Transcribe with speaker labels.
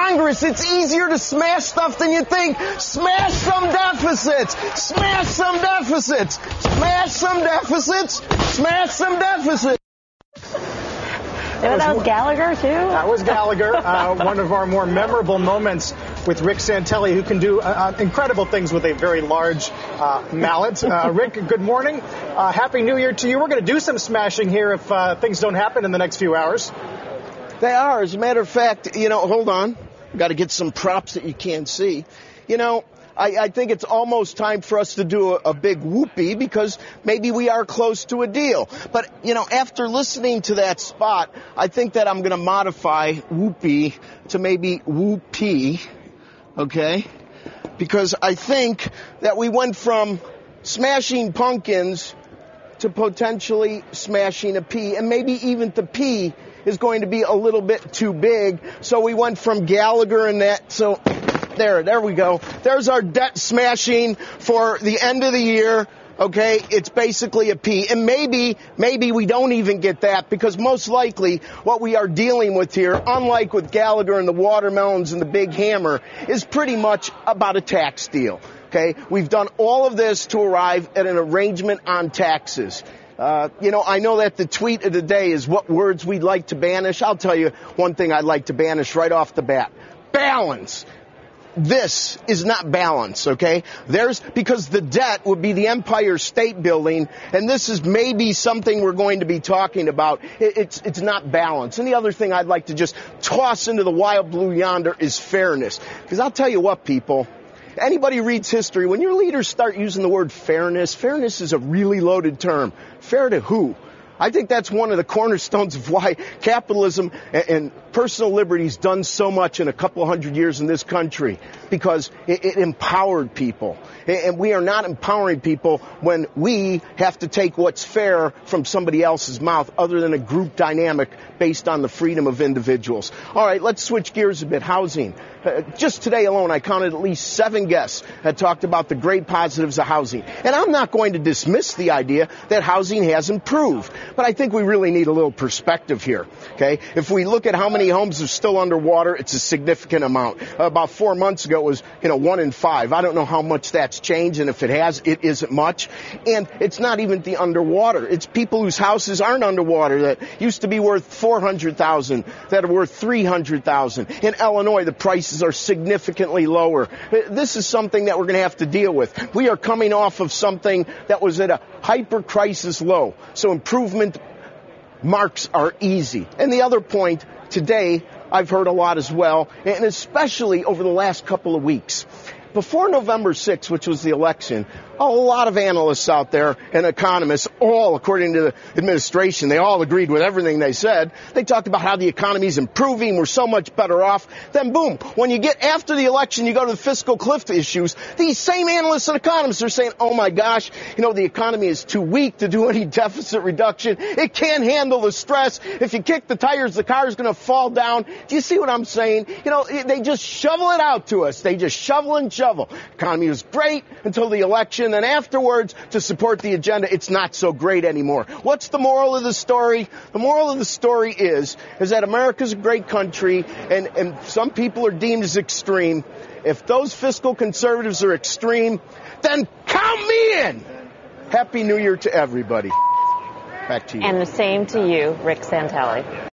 Speaker 1: Congress, it's easier to smash stuff than you think. Smash some deficits. Smash some deficits. Smash some deficits. Smash some deficits.
Speaker 2: That was Gallagher, too?
Speaker 3: That was Gallagher, one of our more memorable moments with Rick Santelli, who can do incredible things with a very large mallet. Rick, good morning. Happy New Year to you. We're going to do some smashing here if things don't happen in the next few hours.
Speaker 1: They are. As a matter of fact, hold on. Got to get some props that you can't see. I think it's almost time for us to do a big whoopee because maybe we are close to a deal. But, after listening to that spot, I think that I'm going to modify whoopee to maybe whoopee, okay? Because I think that we went from smashing pumpkins to potentially smashing a pea, and maybe even the pea is going to be a little bit too big. So we went from Gallagher and that, so... There we go. There's our debt smashing for the end of the year. Okay, it's basically a P. And maybe we don't even get that because most likely what we are dealing with here, unlike with Gallagher and the watermelons and the big hammer, is pretty much about a tax deal. Okay, we've done all of this to arrive at an arrangement on taxes. I know that the tweet of the day is what words we'd like to banish. I'll tell you one thing I'd like to banish right off the bat. Balance. This is not balance, okay? Because the debt would be the Empire State Building, and this is maybe something we're going to be talking about. It's not balance. And the other thing I'd like to just toss into the wild blue yonder is fairness. Because I'll tell you what, people, anybody reads history, when your leaders start using the word fairness is a really loaded term. Fair to who? I think that's one of the cornerstones of why capitalism and personal liberty's done so much in a couple of hundred years in this country, because it empowered people. And we are not empowering people when we have to take what's fair from somebody else's mouth other than a group dynamic based on the freedom of individuals. All right, let's switch gears a bit. Housing. Just today alone, I counted at least 7 guests that talked about the great positives of housing. And I'm not going to dismiss the idea that housing has improved. But I think we really need a little perspective here, okay? If we look at how many homes are still underwater, it's a significant amount. About 4 months ago, it was, 1 in 5. I don't know how much that's changed, and if it has, it isn't much. And it's not even the underwater. It's people whose houses aren't underwater that used to be worth $400,000 that are worth $300,000. In Illinois, the prices are significantly lower. This is something that we're going to have to deal with. We are coming off of something that was at a hyper-crisis low. So improvement marks are easy. And the other point, today, I've heard a lot as well, and especially over the last couple of weeks. Before November 6th, which was the election, a lot of analysts out there and economists, all according to the administration, they all agreed with everything they said. They talked about how the economy is improving, we're so much better off. Then boom, when you get after the election, you go to the fiscal cliff issues, these same analysts and economists are saying, oh my gosh, the economy is too weak to do any deficit reduction. It can't handle the stress. If you kick the tires, the car is going to fall down. Do you see what I'm saying? They just shovel it out to us. They just shovel and shovel. Economy was great until the election. And then afterwards, to support the agenda, it's not so great anymore. What's the moral of the story? The moral of the story is that America's a great country, and some people are deemed as extreme. If those fiscal conservatives are extreme, then count me in. Happy New Year to everybody. Back to you.
Speaker 2: And the same to you, Rick Santelli.